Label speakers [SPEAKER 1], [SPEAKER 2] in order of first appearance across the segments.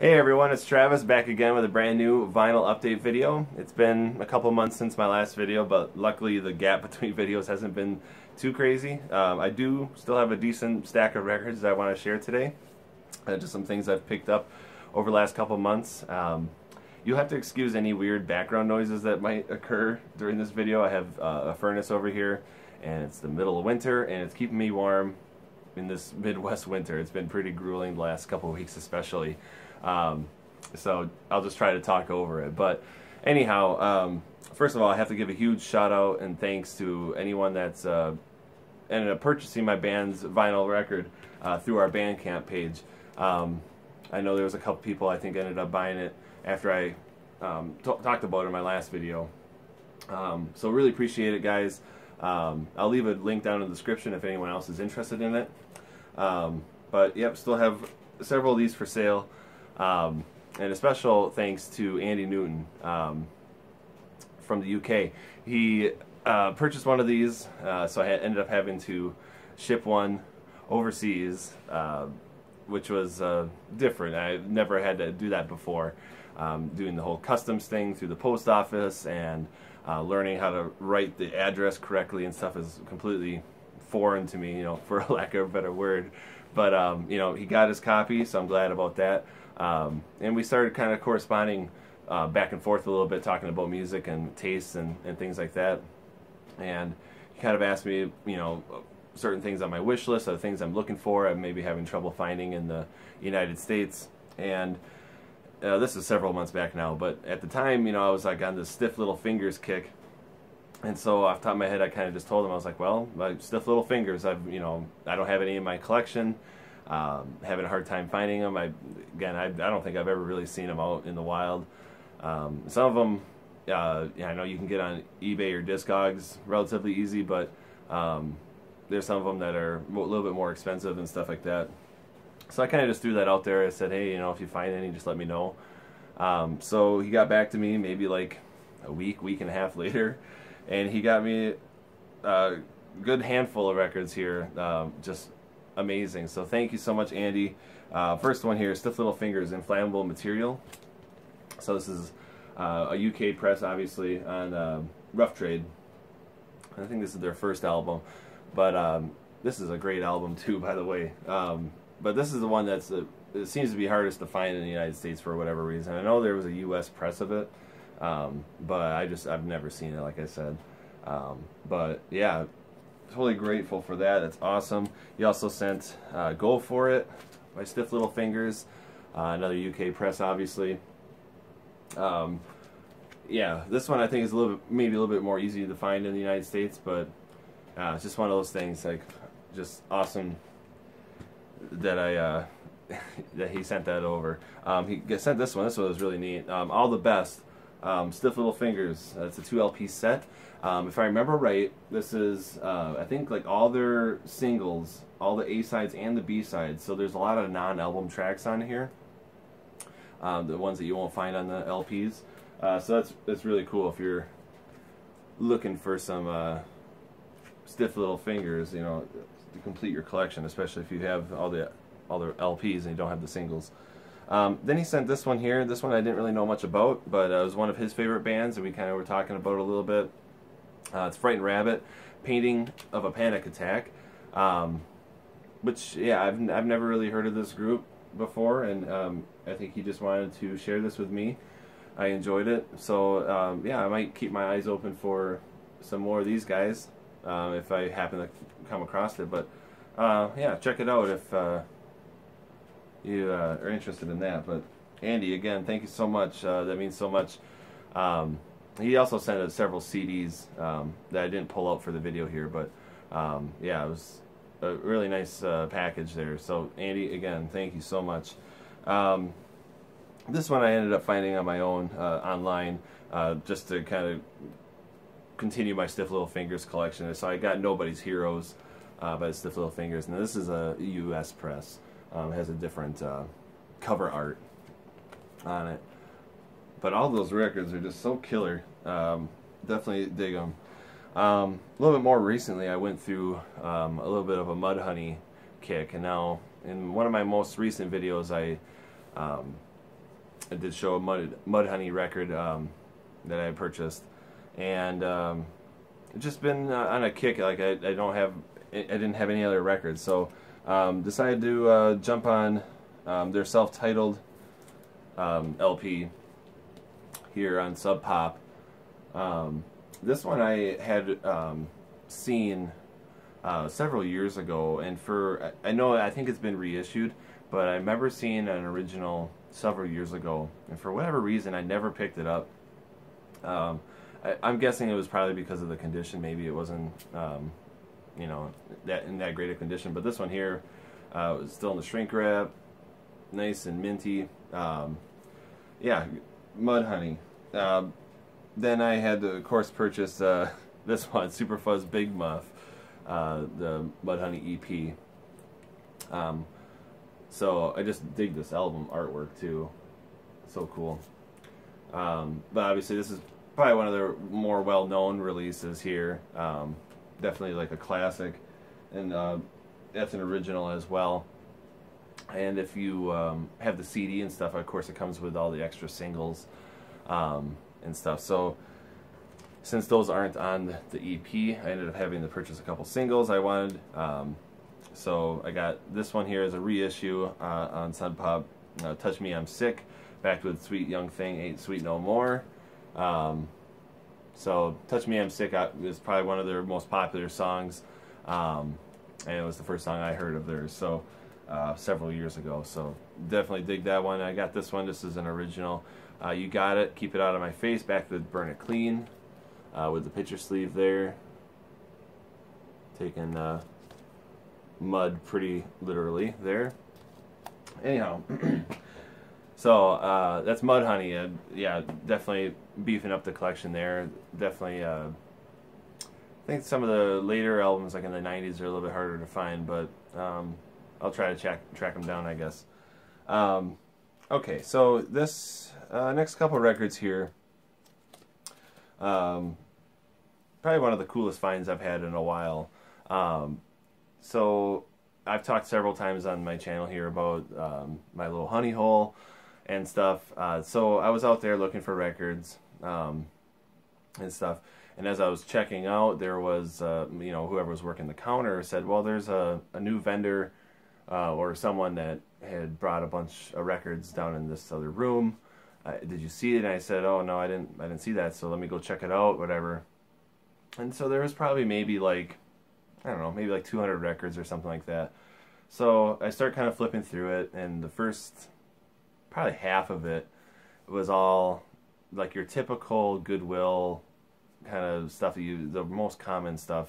[SPEAKER 1] Hey everyone, it's Travis back again with a brand new vinyl update video. It's been a couple months since my last video, but luckily the gap between videos hasn't been too crazy. I do still have a decent stack of records that I want to share today. Just some things I've picked up over the last couple months. You'll have to excuse any weird background noises that might occur during this video. I have a furnace over here, and it's the middle of winter, and it's keeping me warm in this Midwest winter. It's been pretty grueling the last couple of weeks especially. So I'll just try to talk over it. But anyhow, first of all, I have to give a huge shout out and thanks to anyone that's ended up purchasing my band's vinyl record through our Bandcamp page. I know there was a couple people I think ended up buying it after I talked about it in my last video. So really appreciate it, guys. I'll leave a link down in the description if anyone else is interested in it. But yep, still have several of these for sale. And a special thanks to Andy Newton from the UK. He purchased one of these, so I ended up having to ship one overseas, which was different. I never had to do that before. Doing the whole customs thing through the post office and learning how to write the address correctly and stuff is completely foreign to me, you know, for a lack of a better word. But you know, he got his copy, so I'm glad about that. And we started kind of corresponding back and forth a little bit, talking about music and tastes and things like that. And he kind of asked me, you know, certain things on my wish list, other things I'm looking for, I'm maybe having trouble finding in the United States. And this is several months back now, but at the time, you know, I was like on this Stiff Little Fingers kick. And so off the top of my head, I kind of just told him, I was like, well, my Stiff Little Fingers, I don't have any in my collection. Having a hard time finding them. I don't think I've ever really seen them out in the wild. Some of them, yeah, I know you can get on eBay or Discogs relatively easy, but there's some of them that are a little bit more expensive and stuff like that. So I kind of just threw that out there. I said, hey, you know, if you find any, just let me know. So he got back to me maybe like a week and a half later, and he got me a good handful of records here. Just amazing. So thank you so much, Andy. First one here, Stiff Little Fingers, Inflammable Material. So this is a UK press, obviously, on Rough Trade. I think this is their first album, but this is a great album too, by the way. But this is the one that's it seems to be hardest to find in the United States for whatever reason. I know there was a US press of it, but I've never seen it, like I said. But yeah, totally grateful for that. That's awesome. He also sent Go For It by Stiff Little Fingers, another UK press, obviously. Yeah, this one I think is maybe a little bit more easy to find in the United States, but it's just one of those things, like, just awesome that I that he sent that over. He sent this one. This one was really neat. All the Best, Stiff Little Fingers. It's a 2 LP set. If I remember right, this is I think like all their singles, all the A-sides and the B-sides. So there's a lot of non-album tracks on here, the ones that you won't find on the LPs. So that's really cool if you're looking for some Stiff Little Fingers, you know, to complete your collection, especially if you have all the LPs and you don't have the singles. Then he sent this one here. This one I didn't really know much about, but it was one of his favorite bands, and we kind of were talking about it a little bit. It's Frightened Rabbit, Painting of a Panic Attack, which, yeah, I've never really heard of this group before, and I think he just wanted to share this with me. I enjoyed it, so yeah, I might keep my eyes open for some more of these guys if I happen to come across it. But yeah, check it out if you are interested in that. But Andy, again, thank you so much. That means so much. He also sent us several CDs that I didn't pull out for the video here, but yeah, it was a really nice package there. So Andy, again, thank you so much. This one I ended up finding on my own online, just to kind of continue my Stiff Little Fingers collection. So I got Nobody's Heroes by Stiff Little Fingers, and this is a US press. It has a different cover art on it. But all those records are just so killer. Definitely dig them. A little bit more recently, I went through a little bit of a Mudhoney kick, and now in one of my most recent videos, I I did show a Mudhoney record that I purchased, and just been on a kick. Like I didn't have any other records, so decided to jump on their self-titled LP here on Sub Pop. This one I had seen several years ago, and I think it's been reissued, but I remember seeing an original several years ago, and for whatever reason I never picked it up. I'm guessing it was probably because of the condition. Maybe it wasn't you know, in that great a condition, but this one here was still in the shrink wrap, nice and minty. Yeah, Mudhoney. Then I had to, of course, purchase this one, Super Fuzz Big Muff, the Mudhoney EP. So I just dig this album artwork too, so cool. But obviously this is probably one of their more well-known releases here. Definitely like a classic, and that's an original as well. And if you have the CD and stuff, of course it comes with all the extra singles and stuff. So since those aren't on the EP, I ended up having to purchase a couple singles I wanted. So I got this one here as a reissue on Sub Pop, Touch Me I'm Sick, backed with Sweet Young Thing, Ain't Sweet No More. So Touch Me I'm Sick is probably one of their most popular songs, and it was the first song I heard of theirs, so several years ago. So definitely dig that one. I got this one. This is an original. You Got It, Keep It Out of My Face, backed with Burn It Clean, with the picture sleeve there, taking mud pretty literally there. Anyhow, so that's Mudhoney. Yeah, definitely beefing up the collection there. Definitely, I think some of the later albums, like in the 90s, are a little bit harder to find, but I'll try to track them down, I guess. Okay, so this next couple records here, probably one of the coolest finds I've had in a while. So I've talked several times on my channel here about my little honey hole and stuff. So I was out there looking for records and stuff, and as I was checking out, there was you know, whoever was working the counter said, well, there's a new vendor or someone that had brought a bunch of records down in this other room. Did you see it? And I said, oh no, I didn't see that, so let me go check it out, whatever. And so there was probably maybe like, I don't know, maybe like 200 records or something like that. So I start kind of flipping through it, and the first probably half of it was all like your typical Goodwill kind of stuff, the most common stuff,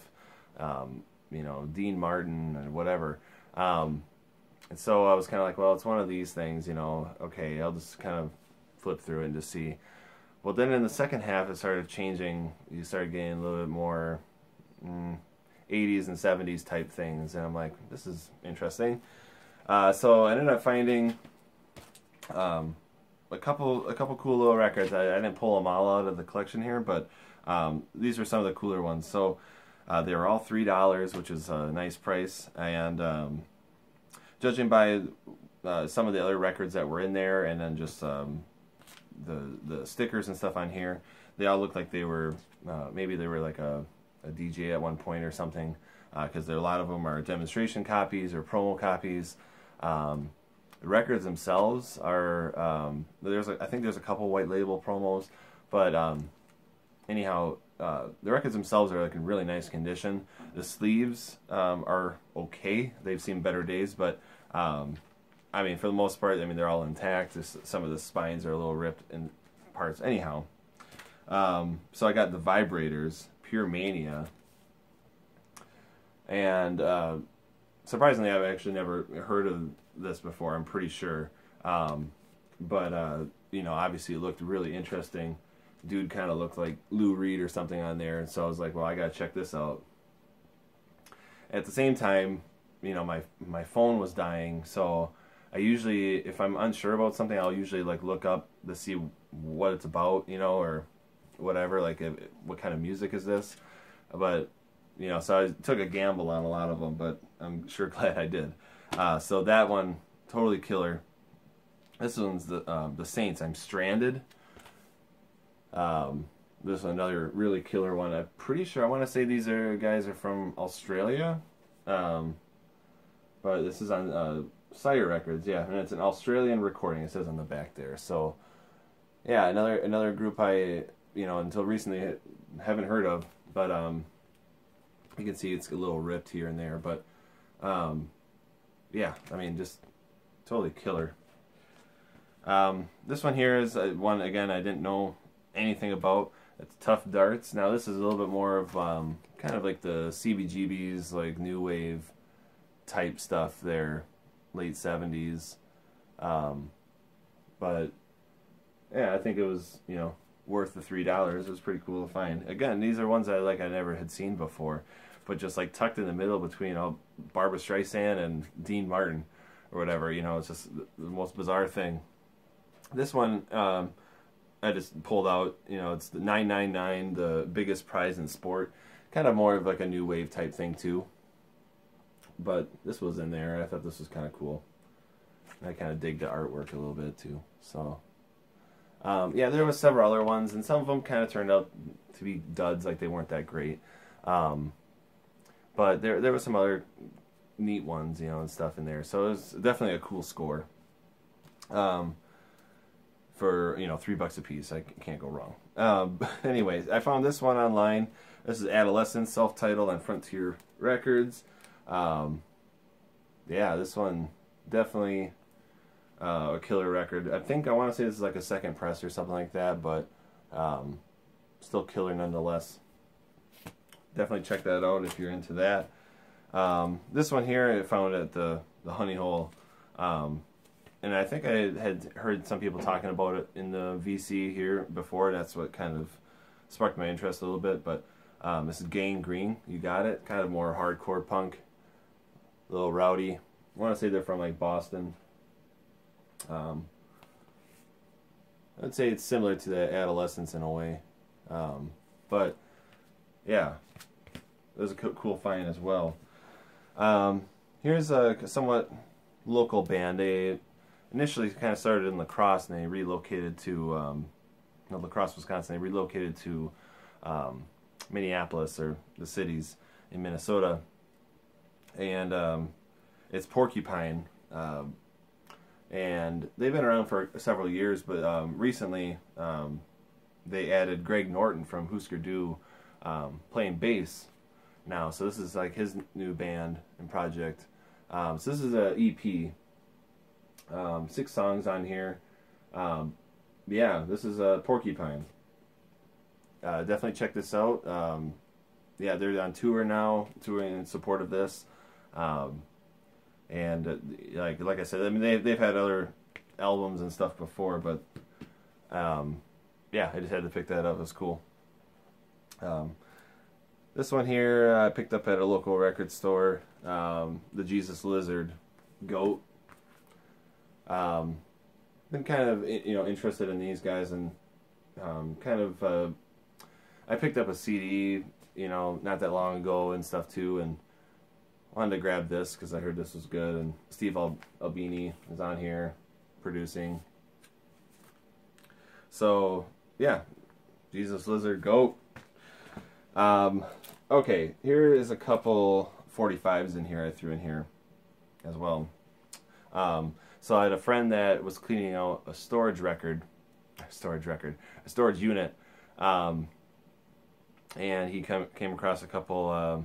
[SPEAKER 1] you know, Dean Martin and whatever. And so I was kind of like, well, it's one of these things, you know, okay, I'll just kind of flip through it and just see. Well, then in the second half, it started changing. You started getting a little bit more 80s and 70s type things, and I'm like, this is interesting. So I ended up finding a couple cool little records. I didn't pull them all out of the collection here, but these were some of the cooler ones. So they were all $3, which is a nice price, and judging by some of the other records that were in there, and then just the stickers and stuff on here, they all looked like they were maybe they were like a DJ at one point or something, because a lot of them are demonstration copies or promo copies. The records themselves are I think there's a couple white label promos, but anyhow, the records themselves are like in really nice condition. The sleeves are okay. They've seen better days, but I mean, for the most part, I mean, they're all intact. Some of the spines are a little ripped in parts. Anyhow, so I got the Vibrators, Pure Mania, and surprisingly, I've actually never heard of this before, I'm pretty sure. But you know, obviously it looked really interesting. Dude kind of looked like Lou Reed or something on there, and so I was like, well, I gotta check this out. At the same time, you know, my phone was dying, so I usually, if I'm unsure about something, I'll usually like look up to see what it's about, you know, or whatever, like what kind of music is this. But you know, so I took a gamble on a lot of them, but I'm sure glad I did. So that one, totally killer. This one's the Saints. I'm Stranded. This is another really killer one. I'm pretty sure, I want to say these guys are from Australia. But this is on Sire Records, yeah, and it's an Australian recording. It says on the back there. So, yeah, another group I, until recently haven't heard of. But you can see it's a little ripped here and there. But yeah, I mean, just totally killer. This one here is one, again, I didn't know anything about. It's Tough Darts. Now this is a little bit more of kind of like the CBGB's, like new wave type stuff there, late 70s. But yeah, I think it was, worth the $3. It was pretty cool to find. Again, these are ones that I never had seen before, but just like tucked in the middle between Barbra Streisand and Dean Martin or whatever. It's just the most bizarre thing. This one, I just pulled out, it's the 999, the biggest prize in sport. Kind of more of like a new wave type thing too. But this was in there. I thought this was kind of cool. I kind of dig the artwork a little bit too. So, yeah, there was several other ones, and some of them kind of turned out to be duds, like they weren't that great. But there was some other neat ones, and stuff in there. So it was definitely a cool score. For $3 a piece, I can't go wrong. Anyways, I found this one online. This is Adolescence, self-titled on Frontier Records. Yeah, this one definitely a killer record. I want to say this is like a second press or something like that, but still killer nonetheless. Definitely check that out if you're into that. This one here I found at the Honey Hole. And I think I had heard some people talking about it in the VC here before. That's what kind of sparked my interest a little bit. But this is Gang Green. You got it. Kind of more hardcore punk. A little rowdy. I want to say they're from like Boston. I'd say it's similar to the Adolescence in a way. But yeah, it was a cool find as well. Here's a somewhat local band. They initially kind of started in La Crosse, and they relocated to La Crosse, Wisconsin. They relocated to Minneapolis, or the cities in Minnesota, and it's Porcupine, and they've been around for several years, but recently they added Greg Norton from Husker Du playing bass now. So this is like his new band and project. So this is a EP. 6 songs on here. Yeah, this is Porcupine. Definitely check this out. Yeah, they're on tour now, touring in support of this. And like I said, I mean they've had other albums and stuff before, but yeah, I just had to pick that up. It was cool. This one here I picked up at a local record store. The Jesus Lizard, Goat. Been kind of interested in these guys, and kind of I picked up a CD not that long ago and stuff too, and wanted to grab this because I heard this was good. And Steve Albini is on here producing. So yeah, Jesus Lizard, Goat. Okay, here is a couple 45s in here I threw in here as well. So I had a friend that was cleaning out a storage unit, and he came across a couple,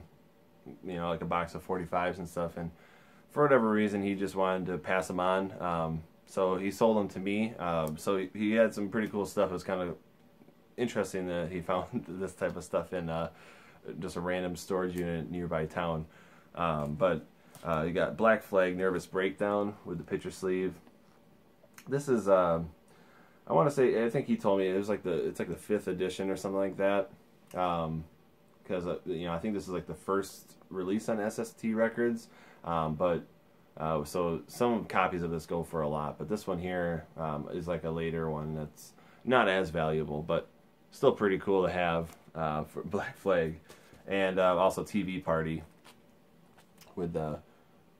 [SPEAKER 1] like a box of 45s and stuff, and for whatever reason he just wanted to pass them on. So he sold them to me. So he had some pretty cool stuff. It was kind of interesting that he found this type of stuff in just a random storage unit nearby town. But you got Black Flag, Nervous Breakdown with the picture sleeve. This is I want to say, I think he told me it was like it's like the 5th edition or something like that. Because I think this is like the first release on SST Records. So some copies of this go for a lot, but this one here is like a later one that's not as valuable, but still pretty cool to have for Black Flag. And also TV Party with the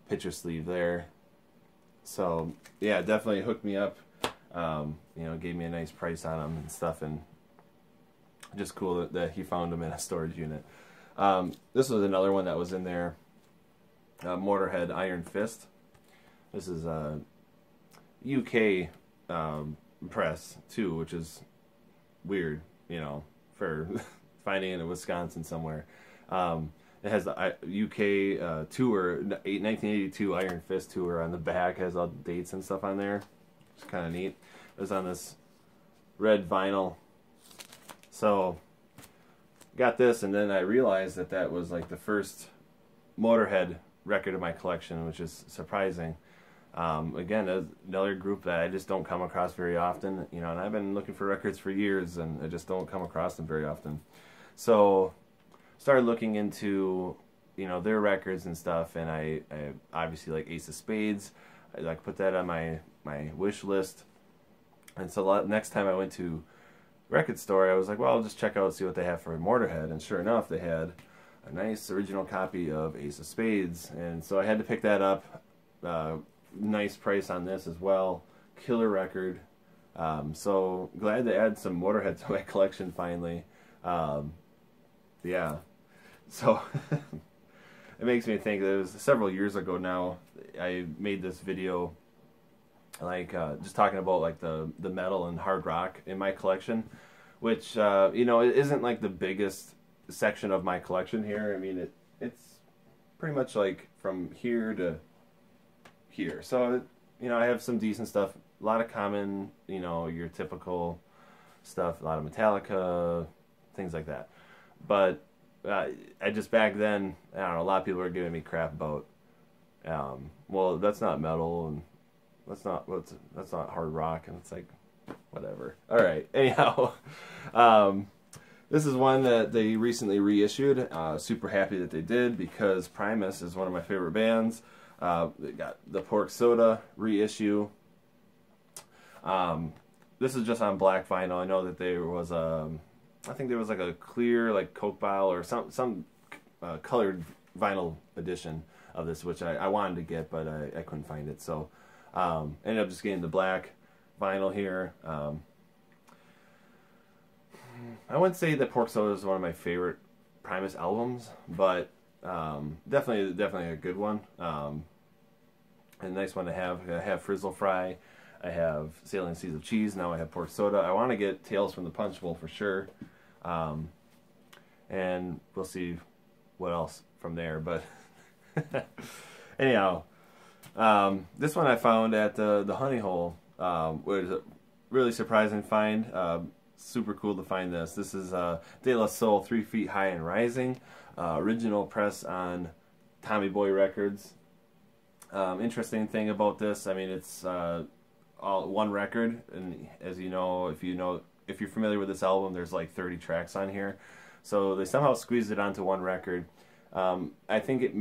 [SPEAKER 1] picture sleeve there. So yeah, definitely hooked me up You know, gave me a nice price on them and stuff, and just cool that he found them in a storage unit. This was another one that was in there, Motorhead Iron Fist. This is a UK press too, which is weird, you know, for finding it in Wisconsin somewhere. It has the UK tour, 1982 Iron Fist tour on the back. It has all the dates and stuff on there. It's kind of neat. It was on this red vinyl. So, got this, and then I realized that that was like the first Motorhead record of my collection, which is surprising. Again, another group that I just don't come across very often, you know, and I've been looking for records for years, and I just don't come across them very often. So, started looking into, you know, their records and stuff, and I obviously like Ace of Spades. I like put that on my wish list. And so next time I went to record store, I was like, well, I'll just check out, see what they have for Motorhead. And sure enough, they had a nice original copy of Ace of Spades, and so I had to pick that up. Nice price on this as well. Killer record. So glad to add some Motorhead to my collection finally. Yeah. So it makes me think that it was several years ago now. I made this video, like just talking about like the metal and hard rock in my collection, which you know, it isn't like the biggest section of my collection here. I mean, it's pretty much like from here to here. So you know, I have some decent stuff, a lot of common, you know, your typical stuff, a lot of Metallica, things like that. But I just, back then, I don't know, a lot of people were giving me crap about, well, that's not metal, and that's not hard rock, and it's like, whatever. All right. Anyhow, this is one that they recently reissued. Super happy that they did, because Primus is one of my favorite bands. They got the Pork Soda reissue. This is just on black vinyl. I know that there was I think there was like a clear, like Coke bottle or some colored vinyl edition of this, which I wanted to get, but I couldn't find it. So ended up just getting the black vinyl here. I wouldn't say that Pork Soda is one of my favorite Primus albums, but definitely a good one. A nice one to have. I have Frizzle Fry. I have Sailing Seas of Cheese. Now I have Pork Soda. I want to get Tales from the Punch Bowl for sure. And we'll see what else from there. But anyhow, this one I found at the Honey Hole, was a really surprising find. Super cool to find this. This is De La Soul 3 Feet High and Rising, original press on Tommy Boy Records. Interesting thing about this, I mean, it's all one record, and as you know, if you're familiar with this album, there's like 30 tracks on here, so they somehow squeezed it onto one record. I think it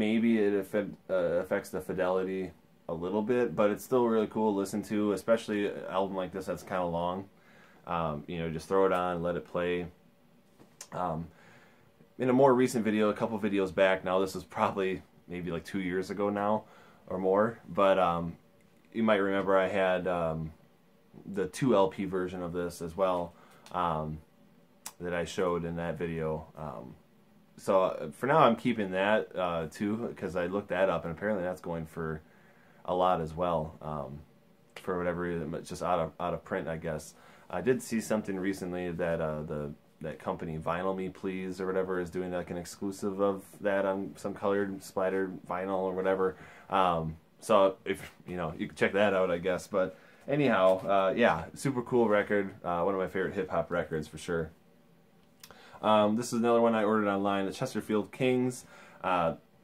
[SPEAKER 1] affects the fidelity a little bit, but it's still really cool to listen to, especially an album like this that's kind of long. You know, just throw it on, let it play. In a more recent video, a couple videos back, now this is probably maybe like 2 years ago now or more, but you might remember I had the 2 LP version of this as well, that I showed in that video. So for now I'm keeping that too, because I looked that up, and apparently that's going for a lot as well, for whatever reason. It's just out of print, I guess. I did see something recently that that company Vinyl Me Please or whatever is doing like an exclusive of that on some colored splattered vinyl or whatever. So if you know, you can check that out, I guess. But anyhow, yeah, super cool record. One of my favorite hip hop records for sure. This is another one I ordered online. The Chesterfield Kings.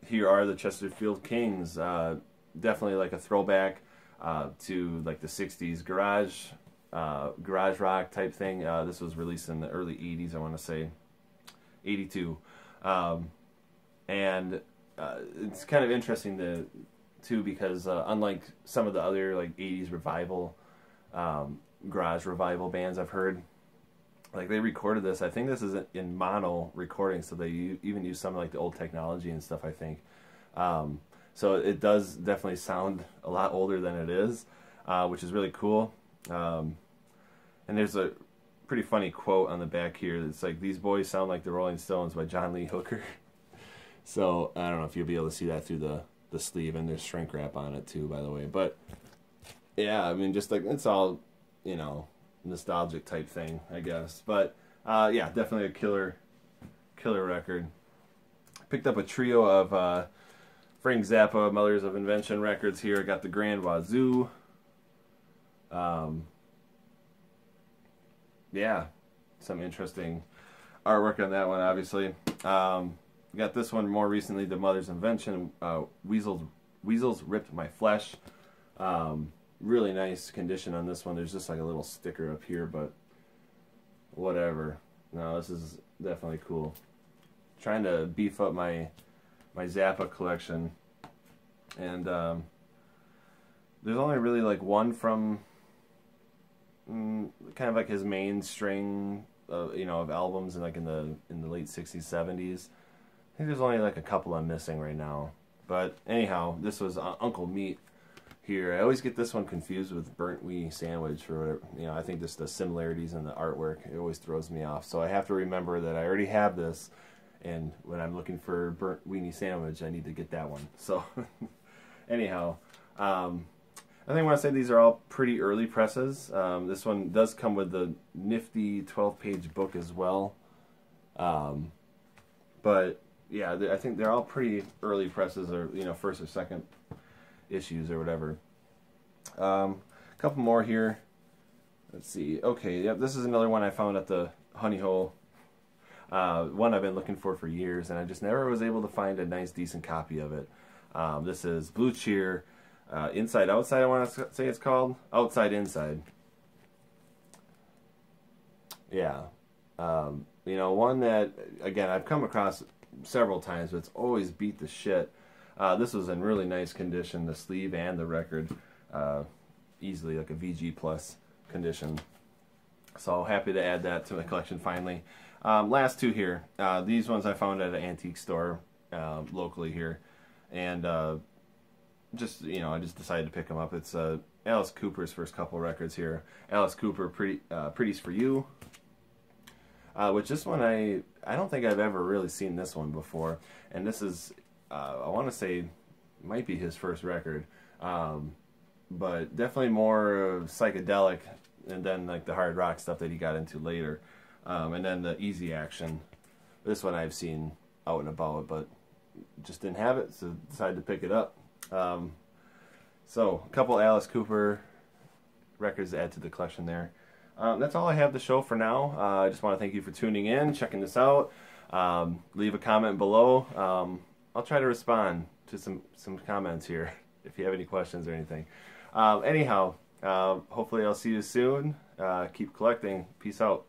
[SPEAKER 1] Here are the Chesterfield Kings. Definitely like a throwback to like the '60s garage rock type thing. This was released in the early '80s, I want to say, '82, and it's kind of interesting too, because unlike some of the other like '80s revival, garage revival bands I've heard, like they recorded this. I think this is in mono recording, so they even use some of like the old technology and stuff, I think. So it does definitely sound a lot older than it is, which is really cool. And there's a pretty funny quote on the back here. It's like, "These boys sound like the Rolling Stones" by John Lee Hooker. So I don't know if you'll be able to see that through the sleeve, and there's shrink wrap on it too, by the way. But yeah, I mean, just like, it's all, you know, nostalgic type thing, I guess. But yeah, definitely a killer record. Picked up a trio of Frank Zappa Mothers of Invention records here. I got the Grand Wazoo. Yeah, some interesting artwork on that one, obviously. Got this one more recently, the Mother's Invention, Weasels Ripped My Flesh. Really nice condition on this one. There's just like a little sticker up here, but whatever. No, this is definitely cool. Trying to beef up my Zappa collection, and there's only really like one from kind of like his main string, you know, of albums, and like in the late 60s, 70s. I think there's only like a couple I'm missing right now. But anyhow, this was Uncle Meat here. I always get this one confused with Burnt Weenie Sandwich for whatever. You know, I think just the similarities in the artwork, it always throws me off. So I have to remember that I already have this, and when I'm looking for Burnt Weenie Sandwich, I need to get that one. So anyhow, I think I want to say these are all pretty early presses. This one does come with the nifty 12-page book as well. But yeah, I think they're all pretty early presses, or, you know, first or second issues or whatever. A couple more here. Let's see. Okay, yep, this is another one I found at the Honey Hole. One I've been looking for years, and I just never was able to find a nice, decent copy of it. This is Blue Cheer, Inside Outside, I want to say it's called. Outside Inside. Yeah. You know, one that, again, I've come across several times, but it's always beat the shit. This was in really nice condition, the sleeve and the record. Easily like a VG Plus condition. So happy to add that to my collection finally. Last two here. These ones I found at an antique store locally here. And just, you know, I just decided to pick them up. It's Alice Cooper's first couple records here. Alice Cooper, Pretty's for You. Which this one, I don't think I've ever really seen this one before. And this is, I want to say, might be his first record. But definitely more psychedelic, and then like the hard rock stuff that he got into later. And then the Easy Action. This one I've seen out and about, but just didn't have it, so decided to pick it up. So a couple Alice Cooper records to add to the collection there. That's all I have to show for now. I just want to thank you for tuning in, checking this out. Leave a comment below. I'll try to respond to some comments here if you have any questions or anything. Anyhow, hopefully I'll see you soon. Keep collecting. Peace out.